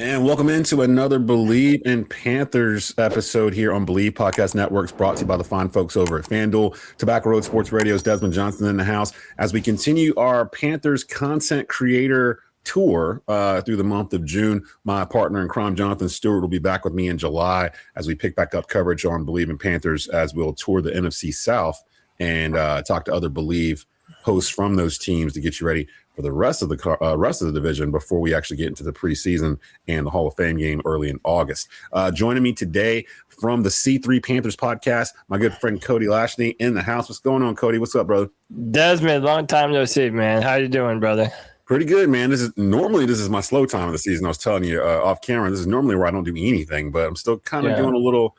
And welcome into another Bleav in Panthers episode here on Bleav Podcast Networks, brought to you by the fine folks over at FanDuel. Tobacco Road Sports Radio's Desmond Johnson in the house as we continue our Panthers Content Creator tour through the month of June. My partner in crime, Jonathan Stewart, will be back with me in July as we pick back up coverage on Bleav in Panthers, as we'll tour the NFC South and talk to other Bleav hosts from those teams to get you ready for the rest of the division before we actually get into the preseason and the Hall of Fame game early in August. Joining me today from the C3 Panthers Podcast, my good friend Cody Lachney in the house. What's going on, Cody? What's up, brother? Desmond, long time no see, man. How you doing, brother? Pretty good, man. This is my slow time of the season. I was telling you off camera. This is normally where I don't do anything, but I'm still kind of doing a little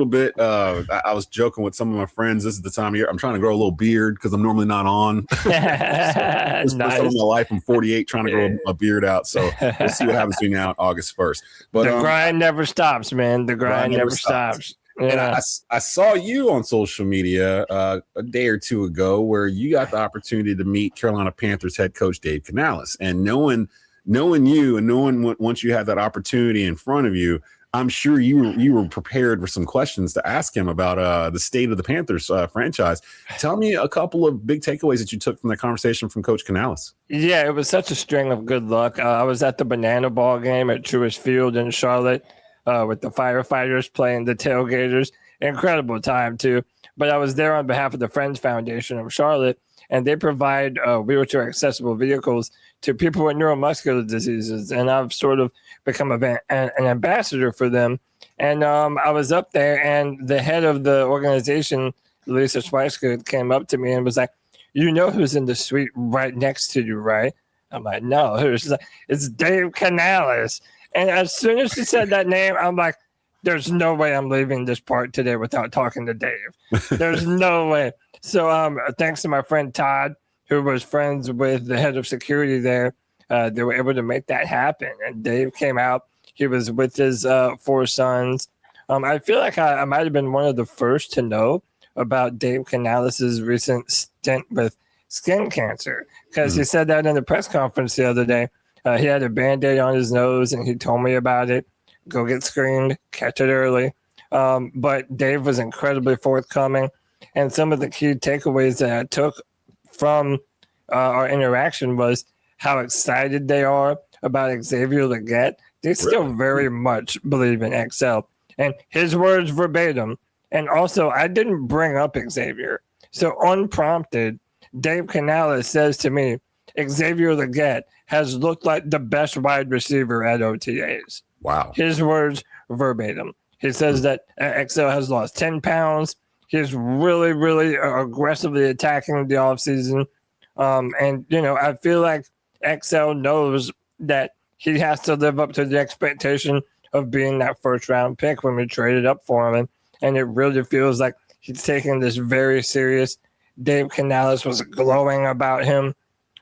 bit. I was joking with some of my friends. This is the time of year I'm trying to grow a little beard because I'm normally not on. Nice. First time in my life, I'm 48, trying to grow a beard out. So we'll see what happens between now and August 1st. But the grind never stops, man. The grind never stops. Yeah. And I saw you on social media a day or two ago where you got the opportunity to meet Carolina Panthers head coach Dave Canales. And knowing you and knowing once you had that opportunity in front of you, I'm sure you were prepared for some questions to ask him about the state of the Panthers franchise. Tell me a couple of big takeaways that you took from that conversation from Coach Canales. Yeah, it was such a string of good luck. I was at the Banana Ball game at Truist Field in Charlotte with the firefighters playing the tailgaters. Incredible time, too. But I was there on behalf of the Friends Foundation of Charlotte, and they provide wheelchair accessible vehicles to people with neuromuscular diseases. And I've sort of become an ambassador for them. And I was up there, and the head of the organization, Lisa Schweisgood, came up to me and was like, "You know who's in the suite right next to you, right?" I'm like, "No, who?" She's like, "It's Dave Canales." And as soon as she said that name, I'm like, there's no way I'm leaving this part today without talking to Dave. There's no way. So thanks to my friend Todd, who was friends with the head of security there, they were able to make that happen. And Dave came out. He was with his 4 sons. I feel like I might have been one of the first to know about Dave Canales' recent stint with skin cancer, because he said that in the press conference the other day. He had a Band-Aid on his nose, and he told me about it. Go get screened, catch it early. But Dave was incredibly forthcoming. And some of the key takeaways that I took from our interaction was how excited they are about Xavier Legette. They still very much believe in XL. And his words verbatim. And also, I didn't bring up Xavier. So unprompted, Dave Canales says to me, Xavier Legette has looked like the best wide receiver at OTAs. Wow. His words verbatim. He says that XL has lost 10 pounds. He's really, really aggressively attacking the offseason. And, I feel like XL knows that he has to live up to the expectation of being that first-round pick when we traded up for him. And it really feels like he's taking this very serious. Dave Canales was glowing about him.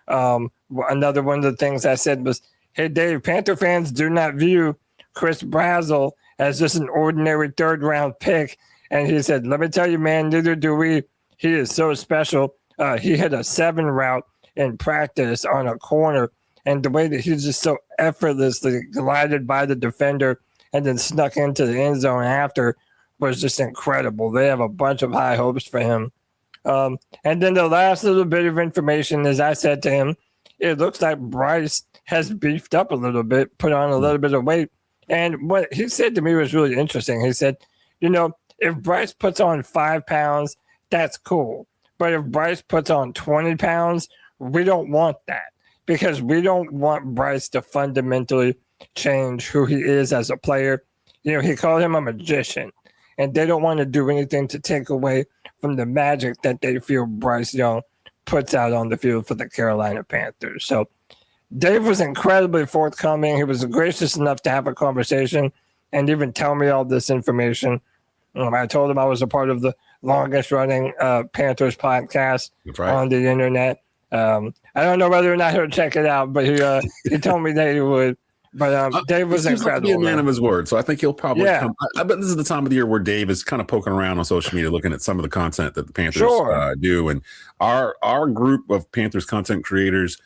Another one of the things I said was, hey, Dave, Panther fans do not view Chris Brazzell as just an ordinary third-round pick. And he said, let me tell you, man, neither do we. He is so special. He hit a 7 route in practice on a corner. And the way that he just so effortlessly glided by the defender and then snuck into the end zone after was just incredible. They have a bunch of high hopes for him. And then the last little bit of information, as I said to him, it looks like Bryce has beefed up a little bit, put on a little bit of weight. And what he said to me was really interesting. He said, if Bryce puts on 5 pounds, that's cool. But if Bryce puts on 20 pounds, we don't want that, because we don't want Bryce to fundamentally change who he is as a player. He called him a magician, and they don't want to do anything to take away from the magic that they feel Bryce Young puts out on the field for the Carolina Panthers. So Dave was incredibly forthcoming. He was gracious enough to have a conversation and even tell me all this information. I told him I was a part of the longest-running Panthers podcast on the internet. I don't know whether or not he'll check it out, but he told me that he would. But Dave was incredible. He's a man of his word, so I think he'll probably come. I bet this is the time of the year where Dave is kind of poking around on social media, looking at some of the content that the Panthers do. And our group of Panthers content creators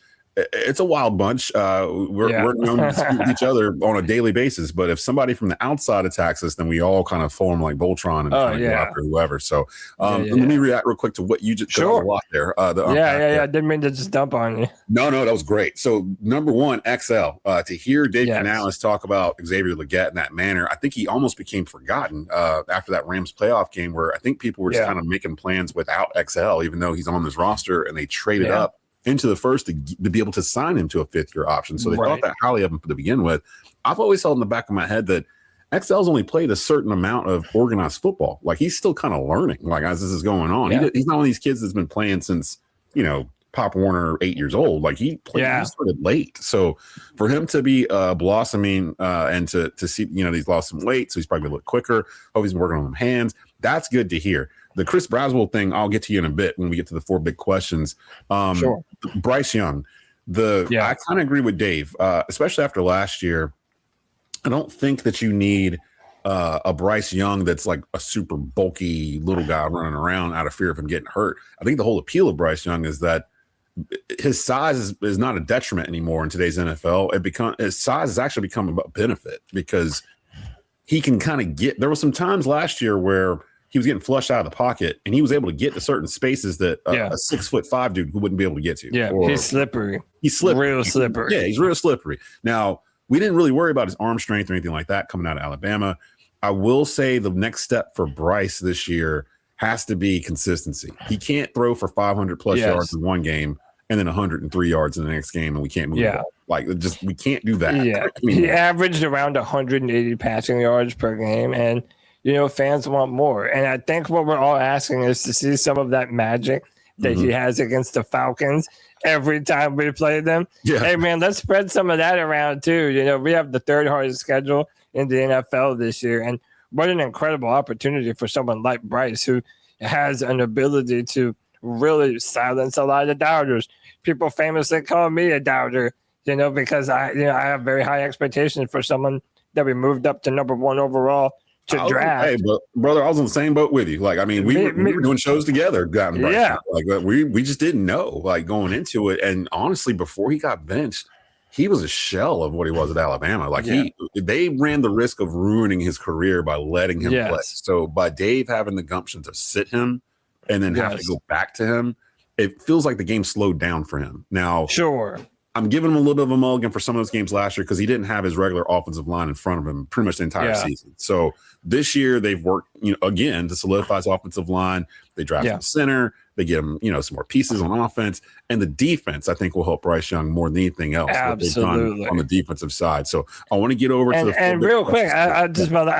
it's a wild bunch. We're known to dispute with each other on a daily basis, but if somebody from the outside attacks us, then we all kind of form like Voltron and kind of go after whoever. So let me react real quick to what you just sure. a lot there. I didn't mean to just dump on you. No, that was great. So number one, XL. To hear Dave Canales talk about Xavier Legette in that manner, I think he almost became forgotten after that Rams playoff game, where I think people were just kind of making plans without XL, even though he's on this roster, and they traded up into the first to be able to sign him to a fifth-year option. So they thought that highly of him to begin with. I've always held in the back of my head that XL's only played a certain amount of organized football. Like, he's still kind of learning, like, as this is going on. He's not one of these kids that's been playing since, Pop Warner 8 years old. Like, he started late. So for him to be blossoming and to see, he's lost some weight, so he's probably a little quicker. Hope he's been working on them hands. That's good to hear. The Chris Braswell thing, I'll get to you in a bit when we get to the 4 big questions. Sure. Bryce Young, I kind of agree with Dave, especially after last year. I don't think that you need a Bryce Young that's like a super bulky little guy running around out of fear of him getting hurt. I think the whole appeal of Bryce Young is that his size is not a detriment anymore in today's NFL. His size has actually become a benefit because he can kind of get. There were some times last year where he was getting flushed out of the pocket, and he was able to get to certain spaces that a 6'5" dude who wouldn't be able to get to. Yeah, he's slippery. Real slippery. Yeah, he's real slippery. Now, we didn't really worry about his arm strength or anything like that coming out of Alabama. I will say the next step for Bryce this year has to be consistency. He can't throw for 500-plus yards in one game and then 103 yards in the next game, and we can't move the ball. Like, we can't do that. Yeah, he averaged around 180 passing yards per game, and fans want more. And I think what we're all asking is to see some of that magic that he has against the Falcons every time we play them. Yeah. Hey, man, let's spread some of that around too. We have the third hardest schedule in the NFL this year. And what an incredible opportunity for someone like Bryce, who has an ability to really silence a lot of doubters. People famously call me a doubter, because I have very high expectations for someone that we moved up to number 1 overall to draft. Hey, brother, I was on the same boat with you. Like, I mean, we were doing shows together. We just didn't know, like, going into it. And honestly, before he got benched, he was a shell of what he was at Alabama. Like, they ran the risk of ruining his career by letting him play. So by Dave having the gumption to sit him and then have to go back to him, it feels like the game slowed down for him. Now, I'm giving him a little bit of a mulligan for some of those games last year because he didn't have his regular offensive line in front of him pretty much the entire season. So this year they've worked, again, to solidify his offensive line. They drafted a center. They get him, some more pieces on offense. And the defense, I think, will help Bryce Young more than anything else. Absolutely. On the defensive side. So I want to get over to the – And real quick, I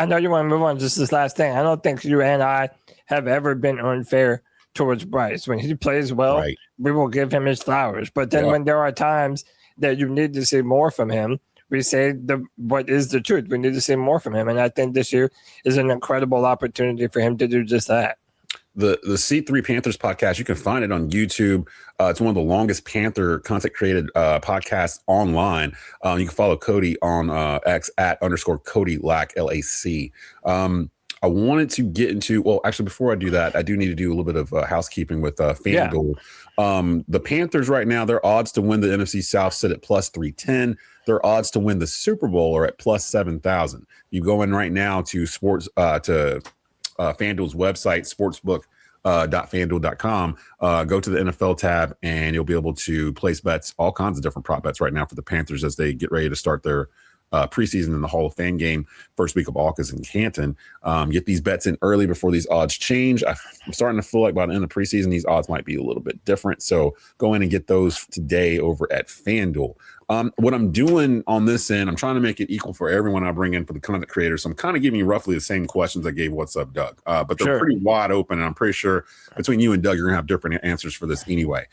know you want to move on. Just this last thing. I don't think you and I have ever been unfair towards Bryce. When he plays well, we will give him his flowers. But then when there are times that you need to see more from him, we say what is the truth. We need to see more from him. And I think this year is an incredible opportunity for him to do just that. The C3 Panthers podcast, you can find it on YouTube. It's one of the longest Panther content created podcasts online. You can follow Cody on X at _Cody Lac, LAC. I wanted to get into, well, actually, before I do that, I do need to do a little bit of housekeeping with FanDuel. The Panthers right now, their odds to win the NFC South sit at plus 310. Their odds to win the Super Bowl are at plus 7,000. You go in right now to FanDuel's website, sportsbook.fanduel.com, go to the NFL tab, and you'll be able to place bets, all kinds of different prop bets right now for the Panthers as they get ready to start their preseason in the Hall of Fame game first week of August in Canton. Get these bets in early before these odds change. I'm starting to feel like by the end of preseason, these odds might be a little bit different. So go in and get those today over at FanDuel. What I'm doing on this end, I'm trying to make it equal for everyone I bring in for the content creators. So I'm kind of giving you roughly the same questions I gave What's Up, Doug. But they're pretty wide open, and I'm pretty sure between you and Doug, you're going to have different answers for this anyway.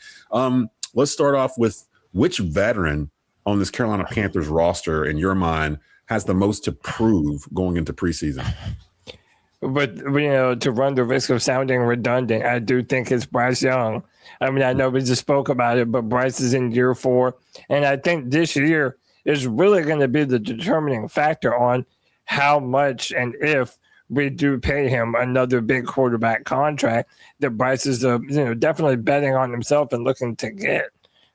Let's start off with which veteran on this Carolina Panthers roster, in your mind, has the most to prove going into preseason? But, to run the risk of sounding redundant, I do think it's Bryce Young. I mean, I know we just spoke about it, but Bryce is in year 4. And I think this year is really going to be the determining factor on how much and if we do pay him another big quarterback contract that Bryce is, definitely betting on himself and looking to get.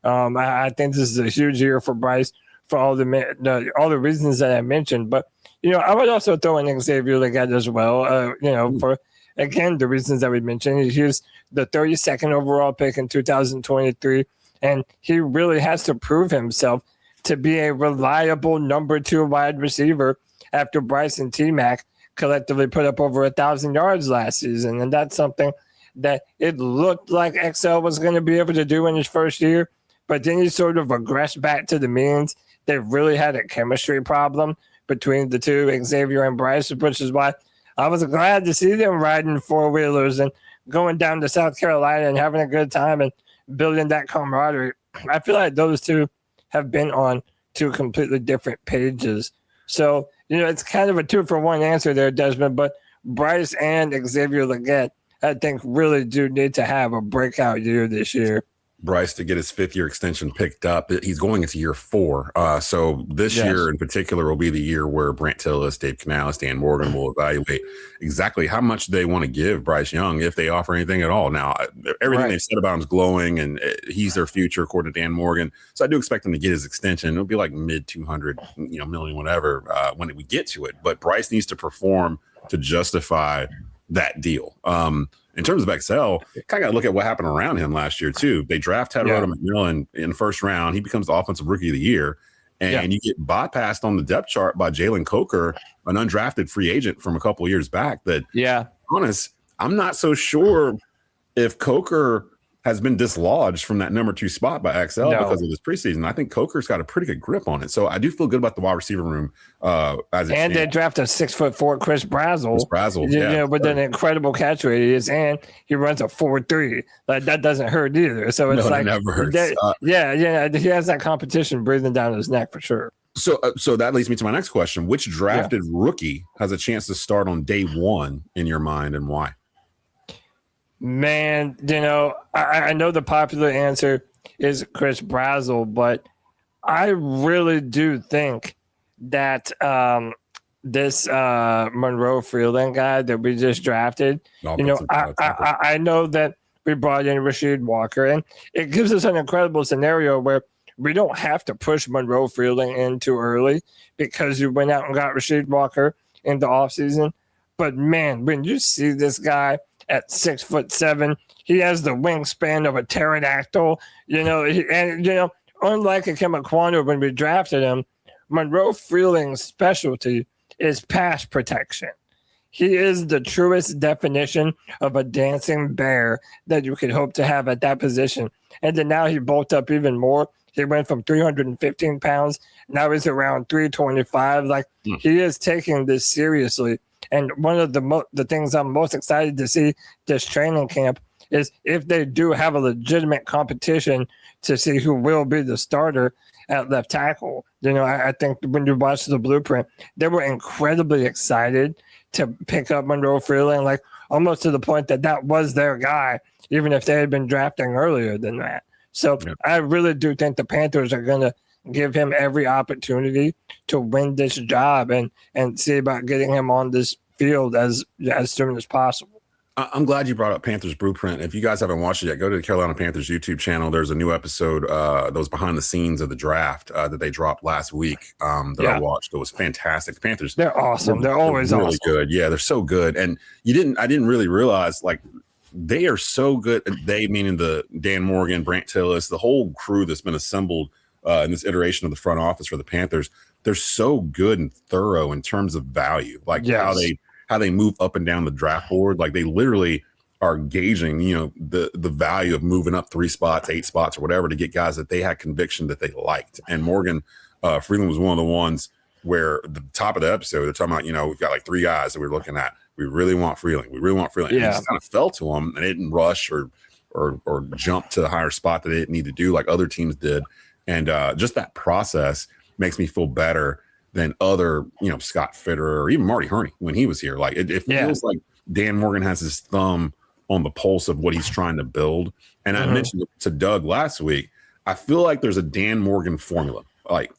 I think this is a huge year for Bryce for all the reasons that I mentioned. But, I would also throw in Xavier Legette as well, for, again, the reasons that we mentioned. He was the 32nd overall pick in 2023, and he really has to prove himself to be a reliable number 2 wide receiver after Bryce and T-Mac collectively put up over 1,000 yards last season. And that's something that it looked like XL was going to be able to do in his first year, but then he sort of regressed back to the means. They really had a chemistry problem between the two, Xavier and Bryce, which is why I was glad to see them riding four-wheelers and going down to South Carolina and having a good time and building that camaraderie. I feel like those two have been on two completely different pages. So, it's kind of a 2-for-1 answer there, Desmond, but Bryce and Xavier Legette, I think, really do need to have a breakout year this year. Bryce to get his 5th-year extension picked up. He's going into year 4. So this year in particular will be the year where Brant Tillis, Dave Canales, Dan Morgan will evaluate exactly how much they want to give Bryce Young, if they offer anything at all. Now, everything they've said about him is glowing, and he's their future, according to Dan Morgan. So I do expect him to get his extension. It'll be like mid 200 million, whatever, when we get to it. But Bryce needs to perform to justify that deal. In terms of XL, kind of got to look at what happened around him last year, too. They draft Tyrone McMillan in the first round. He becomes the offensive rookie of the year. And you get bypassed on the depth chart by Jalen Coker, an undrafted free agent from a couple of years back. Honest, I'm not so sure if Coker has been dislodged from that number 2 spot by XL because of this preseason. I think Coker's got a pretty good grip on it. So I do feel good about the wide receiver room. And they drafted 6'4" Chris Brazzell. With an incredible catch rate he is, and he runs a 4.3. Like, that doesn't hurt either. So it's it never hurts. He has that competition breathing down his neck for sure. So that leads me to my next question. Which drafted rookie has a chance to start on day 1 in your mind, and why? Man, I know the popular answer is Chris Brazzell, but I really do think that this Monroe Freeling guy that we just drafted, I know that we brought in Rasheed Walker, and it gives us an incredible scenario where we don't have to push Monroe Freeling in too early because you went out and got Rasheed Walker in the offseason. But, man, when you see this guy at 6'7", he has the wingspan of a pterodactyl, unlike Akem Ekwonu when we drafted him, Monroe Freeling's specialty is pass protection. He is the truest definition of a dancing bear that you could hope to have at that position. And then now he bulked up even more. He went from 315 pounds. Now he's around 325. He is taking this seriously. And one of the things I'm most excited to see this training camp is if they do have a legitimate competition to see who will be the starter at left tackle. I think when you watch the blueprint, they were incredibly excited to pick up Monroe Freeling, almost to the point that was their guy, even if they had been drafting earlier than that. So I really do think the Panthers are going to give him every opportunity to win this job and see about getting him on this field as soon as possible. I'm glad you brought up Panthers Blueprint. If you guys haven't watched it yet, go to the Carolina Panthers YouTube channel. There's a new episode that was behind the scenes of the draft that they dropped last week I watched. It was fantastic. The Panthers, they're awesome. They're always really awesome. Good. Yeah, they're so good. And I didn't really realize they are so good. They meaning the Dan Morgan, Brant Tillis, the whole crew that's been assembled in this iteration of the front office for the Panthers. They're so good and thorough in terms of value, how they move up and down the draft board. They literally are gauging, the value of moving up 3 spots, 8 spots, or whatever to get guys that they had conviction that they liked. And Morgan Freeling was one of the ones where at the top of the episode, they're talking about, we've got 3 guys that we're looking at. We really want Freeling. We really want Freeling. And it just kind of fell to them, and they didn't rush or jump to the higher spot that they didn't need to do like other teams did. And just that process makes me feel better than other, Scott Fitterer or even Marty Herney when he was here. It feels like Dan Morgan has his thumb on the pulse of what he's trying to build. And I mentioned to Doug last week, I feel like there's a Dan Morgan formula.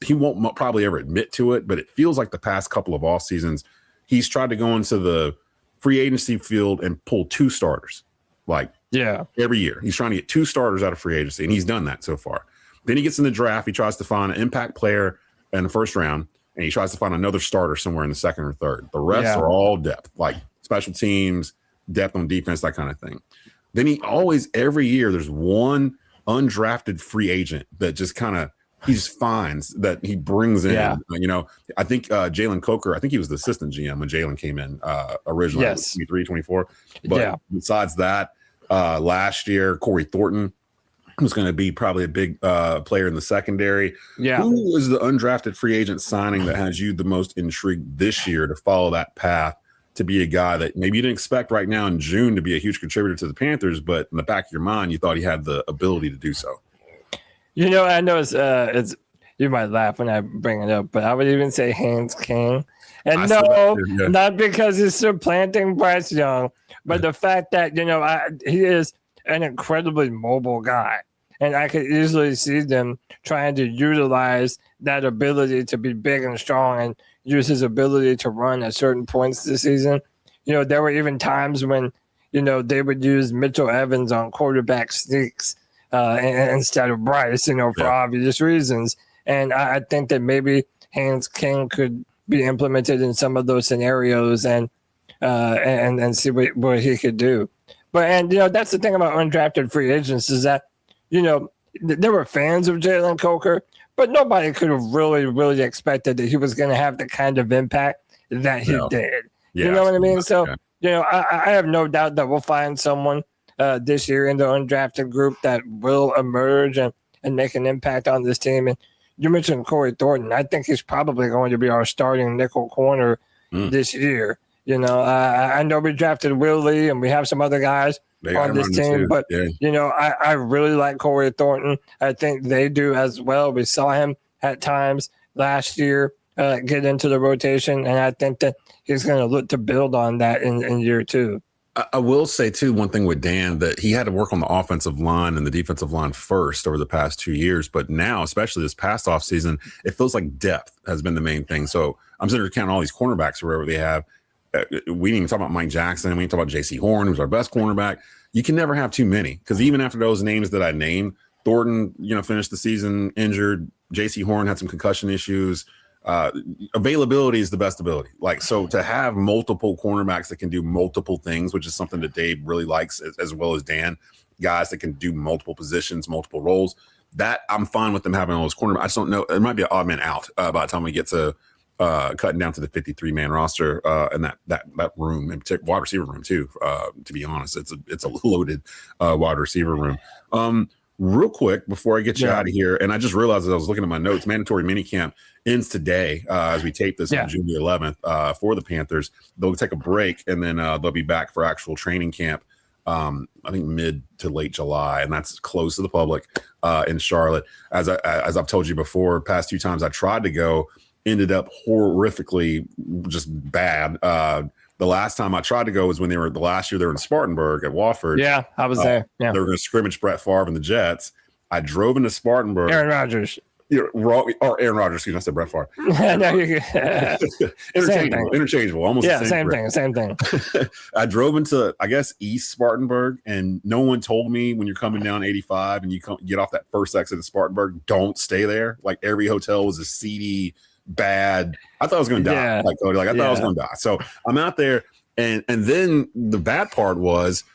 He won't probably ever admit to it, but it feels like the past couple of off seasons, he's tried to go into the free agency field and pull 2 starters. Every year. He's trying to get 2 starters out of free agency, and he's done that so far. Then he gets in the draft. He tries to find an impact player in the first round, and he tries to find another starter somewhere in the second or third. The rest are all depth, like special teams, depth on defense, that kind of thing. Then he always, every year, there's one undrafted free agent that just kind of, he just finds that he brings in. I think Jalen Coker, I think he was the assistant GM when Jalen came in originally. Yes. 23, 24. But besides that, last year, Corey Thornton was going to be probably a big player in the secondary. Yeah. Who is the undrafted free agent signing that has you the most intrigued this year to follow that path, to be a guy that maybe you didn't expect right now in June to be a huge contributor to the Panthers, but in the back of your mind, you thought he had the ability to do so? I know it's you might laugh when I bring it up, but I would even say Haynes King. And not because he's supplanting Bryce Young, but the fact that, he is an incredibly mobile guy. And I could easily see them trying to utilize that ability to be big and strong and use his ability to run at certain points this season. There were even times when, they would use Mitchell Evans on quarterback sneaks instead of Bryce, for obvious reasons. And I think that maybe Haynes King could be implemented in some of those scenarios and see what he could do. But that's the thing about undrafted free agents is that, there were fans of Jalen Coker, but nobody could have really, really expected that he was going to have the kind of impact that he did. Yeah, you know what I mean? So, I have no doubt that we'll find someone this year in the undrafted group that will emerge and make an impact on this team. And you mentioned Corey Thornton. I think he's probably going to be our starting nickel corner this year. I know we drafted Will Lee and we have some other guys on this team, but I really like Corey Thornton. I think they do as well. We saw him at times last year get into the rotation, and I think that he's going to look to build on that in year two. I will say, too, one thing with Dan, that he had to work on the offensive line and the defensive line first over the past 2 years. But now, especially this past offseason, it feels like depth has been the main thing. So I'm sitting here counting all these cornerbacks or whatever they have. We didn't even talk about Mike Jackson. We didn't talk about J.C. Horn, who's our best cornerback. You can never have too many, because even after those names that I named, Thornton, finished the season injured. J.C. Horn had some concussion issues. Availability is the best ability. So to have multiple cornerbacks that can do multiple things, which is something that Dave really likes, as well as Dan, guys that can do multiple positions, multiple roles, that I'm fine with them having all those cornerbacks. I just don't know. It might be an odd man out by the time we get to cutting down to the 53-man roster and that room, in particular, wide receiver room too. To be honest, it's a loaded wide receiver room. Real quick before I get you out of here, and I just realized as I was looking at my notes, mandatory minicamp ends today as we tape this on June the 11th for the Panthers. They'll take a break, and then they'll be back for actual training camp, I think mid to late July, and that's closed to the public in Charlotte. As I've told you before, past 2 times I tried to go, ended up horrifically just bad. The last time I tried to go was when the last year they were in Spartanburg at Wofford. Yeah, I was there. Yeah. They were going to scrimmage Brett Favre and the Jets. I drove into Spartanburg. Aaron Rodgers. Or Aaron Rodgers, excuse me, I said Brett Favre. No, you're good. Interchangeable. Almost the same thing. I drove into, I guess, East Spartanburg, and no one told me when you're coming down 85 and you get off that first exit of Spartanburg, don't stay there. Every hotel was a seedy, bad. I thought I was going to die. Cody, I thought I was going to die. So I'm out there, and then the bad part was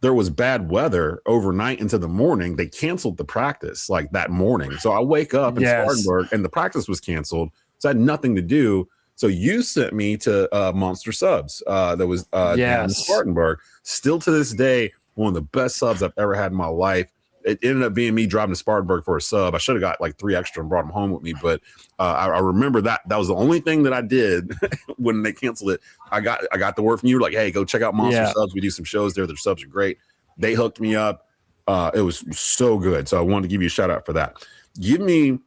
there was bad weather overnight into the morning. They canceled the practice that morning. So I wake up in Spartanburg, and the practice was canceled. So I had nothing to do. So you sent me to Monster Subs that was down in Spartanburg. Still to this day, one of the best subs I've ever had in my life. It ended up being me driving to Spartanburg for a sub. I should have got 3 extra and brought them home with me. But I remember that was the only thing that I did when they canceled it. I got the word from you, hey, go check out Monster Subs. We do some shows there. Their subs are great. They hooked me up. It was so good. So I wanted to give you a shout out for that. Give me,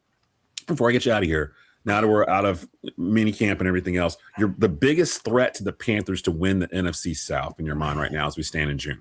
before I get you out of here, now that we're out of mini camp and everything else, you're the biggest threat to the Panthers to win the NFC South in your mind right now as we stand in June.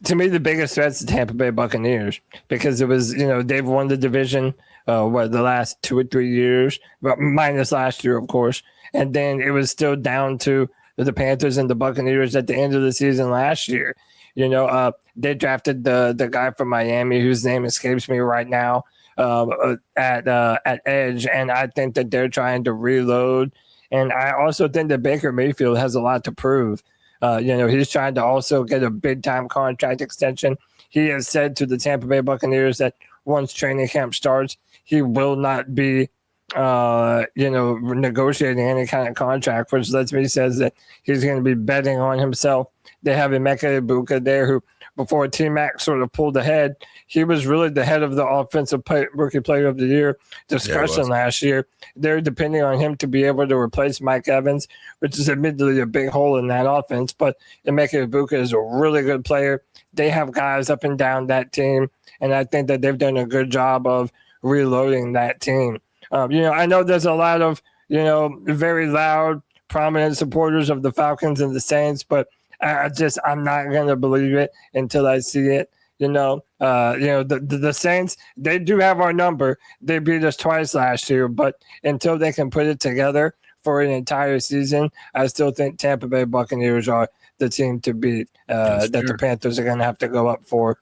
To me, the biggest threat's the Tampa Bay Buccaneers, because it was, they've won the division, the last 2 or 3 years, but minus last year, of course. And then it was still down to the Panthers and the Buccaneers at the end of the season last year. They drafted the guy from Miami, whose name escapes me right now. at edge, and I think that they're trying to reload. And I also think that Baker Mayfield has a lot to prove. He's trying to also get a big-time contract extension. He has said to the Tampa Bay Buccaneers that once training camp starts, he will not be, negotiating any kind of contract, which lets me says that he's going to be betting on himself. They have Emeka Egbuka there, who before T-Mac sort of pulled ahead, he was really the head of the offensive rookie player of the year discussion last year. They're depending on him to be able to replace Mike Evans, which is admittedly a big hole in that offense. But Emeka Egbuka is a really good player. They have guys up and down that team, and I think that they've done a good job of reloading that team. I know there's a lot of, very loud, prominent supporters of the Falcons and the Saints, but I'm not going to believe it until I see it. The Saints, they do have our number. They beat us twice last year, but until they can put it together for an entire season, I still think Tampa Bay Buccaneers are the team to beat that the Panthers are going to have to go up for.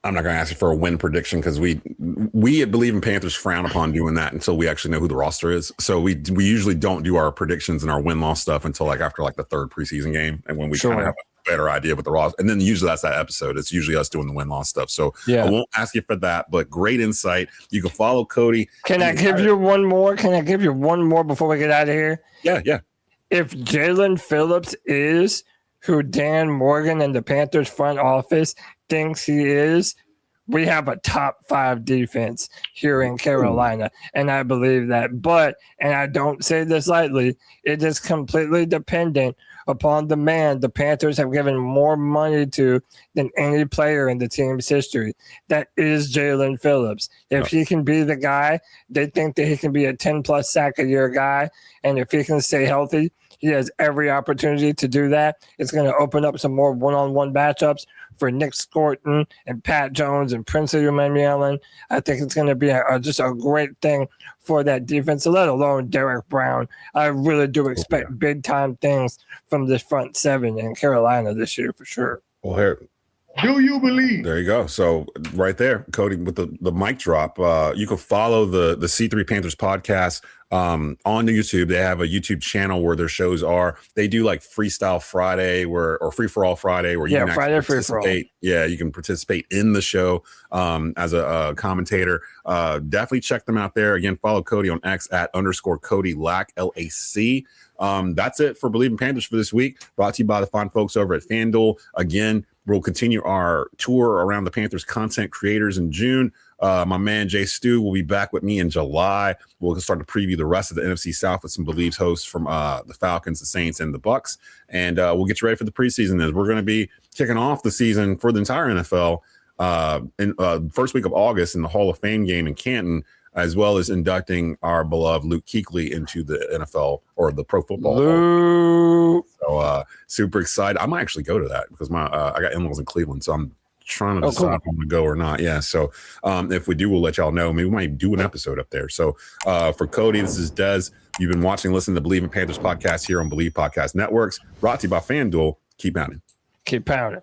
I'm not going to ask you for a win prediction because we Bleav in Panthers frown upon doing that until we actually know who the roster is. So we usually don't do our predictions and our win-loss stuff until after the third preseason game, and when we kind of have a better idea with the roster. And then usually that's that episode. It's usually us doing the win-loss stuff. So I won't ask you for that, but great insight. You can follow Cody. Can I give you one more? Can I give you one more before we get out of here? Yeah. If Jaylen Phillips is who Dan Morgan and the Panthers front office thinks he is, we have a top 5 defense here in Carolina. And I Bleav that. But, and I don't say this lightly, it is completely dependent upon the man the Panthers have given more money to than any player in the team's history. That is Jaylen Phillips. If he can be the guy, they think that he can be a 10-plus sack a year guy. And if he can stay healthy, he has every opportunity to do that. It's going to open up some more one-on-one matchups for Nick Scorton and Pat Jones and Prince Umanmielen. I think it's going to be just a great thing for that defense, let alone Derek Brown. I really do expect big-time things from this front seven in Carolina this year for sure. Well, here. Do you believe? There you go. So right there, Cody, with the mic drop, you can follow the C3 Panthers podcast on YouTube. They have a YouTube channel where their shows are. They do Freestyle Friday or Free for All Friday, where you can Friday Free for All. Yeah, you can participate in the show as a commentator. Definitely check them out there. Again, follow Cody on X @_Cody Lack LAC. That's it for Bleav in Panthers for this week. Brought to you by the fine folks over at FanDuel. Again, we'll continue our tour around the Panthers content creators in June. My man Jay Stu will be back with me in July. We'll start to preview the rest of the NFC South with some Bleav's hosts from the Falcons, the Saints, and the Bucs. And we'll get you ready for the preseason. As we're going to be kicking off the season for the entire NFL in first week of August in the Hall of Fame game in Canton, as well as inducting our beloved Luke Kuechly into the NFL or the Pro Football Hall. So super excited. I might actually go to that because I got in-laws in Cleveland, so I'm trying to decide if I'm going to go or not. Yeah, so if we do, we'll let y'all know. Maybe we might do an episode up there. So for Cody, this is Des. You've been watching, listening to Bleav in Panthers podcast here on Bleav Podcast Networks, brought to you by FanDuel. Keep pounding. Keep pounding.